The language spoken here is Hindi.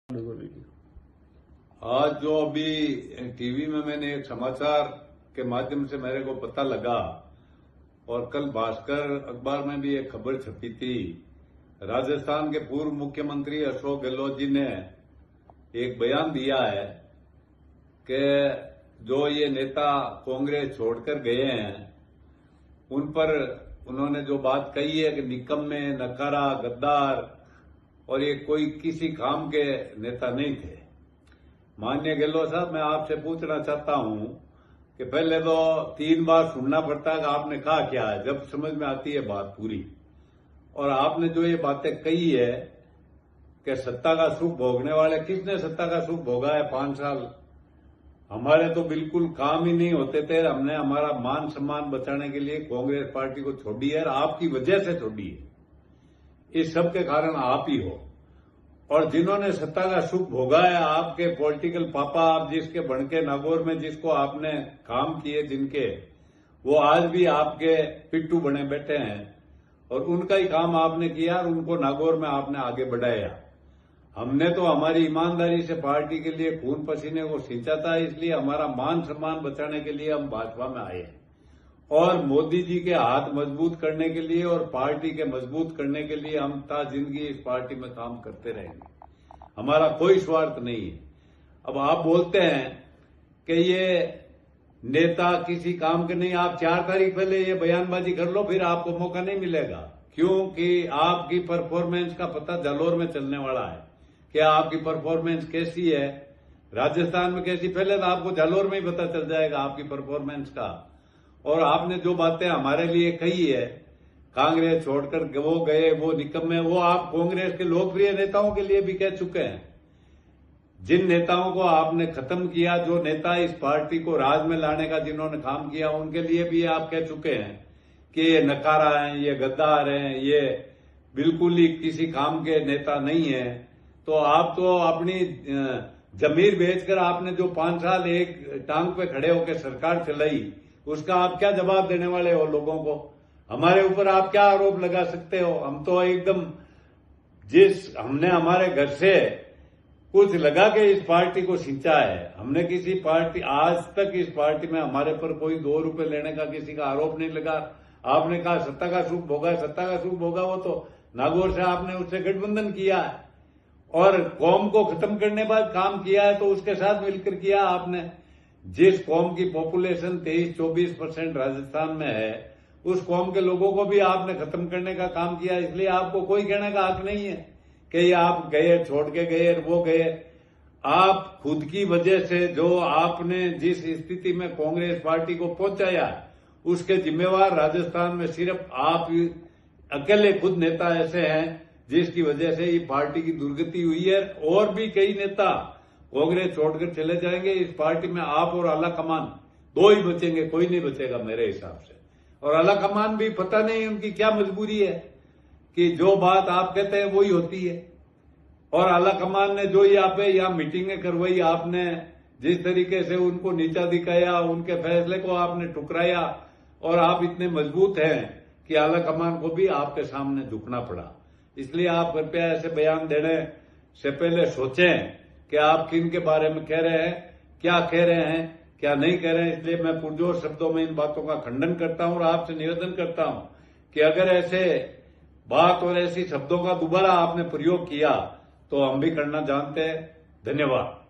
आज जो अभी टीवी में मैंने एक समाचार के माध्यम से मेरे को पता लगा और कल भास्कर अखबार में भी एक खबर छपी थी। राजस्थान के पूर्व मुख्यमंत्री अशोक गहलोत जी ने एक बयान दिया है कि जो ये नेता कांग्रेस छोड़कर गए हैं उन पर उन्होंने जो बात कही है कि निकम्मे, नकारा, गद्दार और ये कोई किसी काम के नेता नहीं थे। माननीय गहलोत साहब, मैं आपसे पूछना चाहता हूं कि पहले तो 3 बार सुनना पड़ता है कि आपने कहा क्या है, जब समझ में आती है बात पूरी। और आपने जो ये बातें कही है कि सत्ता का सुख भोगने वाले, किसने सत्ता का सुख भोगा है 5 साल? हमारे तो बिल्कुल काम ही नहीं होते थे। हमने हमारा मान सम्मान बचाने के लिए कांग्रेस पार्टी को छोड़ी है और आपकी वजह से छोड़ी है। इस सब के कारण आप ही हो। और जिन्होंने सत्ता का सुख भोगा है, आपके पॉलिटिकल पापा, आप जिसके बनके नागौर में जिसको आपने काम किए जिनके, वो आज भी आपके पिट्टू बने बैठे हैं और उनका ही काम आपने किया और उनको नागौर में आपने आगे बढ़ाया। हमने तो हमारी ईमानदारी से पार्टी के लिए खून पसीने को सींचा था, इसलिए हमारा मान सम्मान बचाने के लिए हम भाजपा में आए और मोदी जी के हाथ मजबूत करने के लिए और पार्टी के मजबूत करने के लिए हम ता जिंदगी इस पार्टी में काम करते रहेंगे। हमारा कोई स्वार्थ नहीं है। अब आप बोलते हैं कि ये नेता किसी काम के नहीं। आप 4 तारीख पहले ये बयानबाजी कर लो, फिर आपको मौका नहीं मिलेगा, क्योंकि आपकी परफॉर्मेंस का पता जालौर में चलने वाला है। क्या आपकी परफॉर्मेंस कैसी है, राजस्थान में कैसी, पहले तो आपको जालौर में ही पता चल जाएगा आपकी परफॉर्मेंस का। और आपने जो बातें हमारे लिए कही है, कांग्रेस छोड़कर वो गए, वो निकम्मे, वो आप कांग्रेस के लोकप्रिय नेताओं के लिए भी कह चुके हैं। जिन नेताओं को आपने खत्म किया, जो नेता इस पार्टी को राज में लाने का जिन्होंने काम किया, उनके लिए भी आप कह चुके हैं कि ये नकारा हैं, ये गद्दार हैं, ये बिल्कुल ही किसी काम के नेता नहीं है। तो आप तो अपनी जमीर बेचकर आपने जो 5 साल एक टांग पे खड़े होकर सरकार चलाई, उसका आप क्या जवाब देने वाले हो लोगों को? हमारे ऊपर आप क्या आरोप लगा सकते हो? हम तो एकदम हमने हमारे घर से कुछ लगा के इस पार्टी को सिंचा है। हमने किसी पार्टी, आज तक इस पार्टी में हमारे पर कोई 2 रुपए लेने का किसी का आरोप नहीं लगा। आपने कहा सत्ता का सुख भोगा, सत्ता का सुख भोगा, वो तो नागौर से आपने उससे गठबंधन किया है और कौम को खत्म करने बाद काम किया है, तो उसके साथ मिलकर किया आपने। जिस कौम की पॉपुलेशन 23-24% राजस्थान में है, उस कौम के लोगों को भी आपने खत्म करने का काम किया। इसलिए आपको कोई कहने का हक नहीं है कि ये आप गए, छोड़ के गए, वो गए। आप खुद की वजह से जो आपने जिस स्थिति में कांग्रेस पार्टी को पहुंचाया, उसके जिम्मेवार राजस्थान में सिर्फ आप अकेले खुद नेता ऐसे हैं जिसकी वजह से ये पार्टी की दुर्गति हुई है। और भी कई नेता कांग्रेस छोड़कर चले जाएंगे। इस पार्टी में आप और आला कमान 2 ही बचेंगे, कोई नहीं बचेगा मेरे हिसाब से। और आला कमान भी पता नहीं उनकी क्या मजबूरी है कि जो बात आप कहते हैं वही होती है। और आला कमान ने जो यहाँ मीटिंगें करवाई, आपने जिस तरीके से उनको नीचा दिखाया, उनके फैसले को आपने ठुकराया और आप इतने मजबूत हैं कि आला कमान को भी आपके सामने झुकना पड़ा। इसलिए आप कृपया ऐसे बयान देने से पहले सोचें कि आप किन के बारे में कह रहे हैं, क्या कह रहे हैं, क्या नहीं कह रहे हैं। इसलिए मैं पुरजोर शब्दों में इन बातों का खंडन करता हूं और आपसे निवेदन करता हूं कि अगर ऐसे बात और ऐसी शब्दों का दोबारा आपने प्रयोग किया तो हम भी करना जानते हैं। धन्यवाद।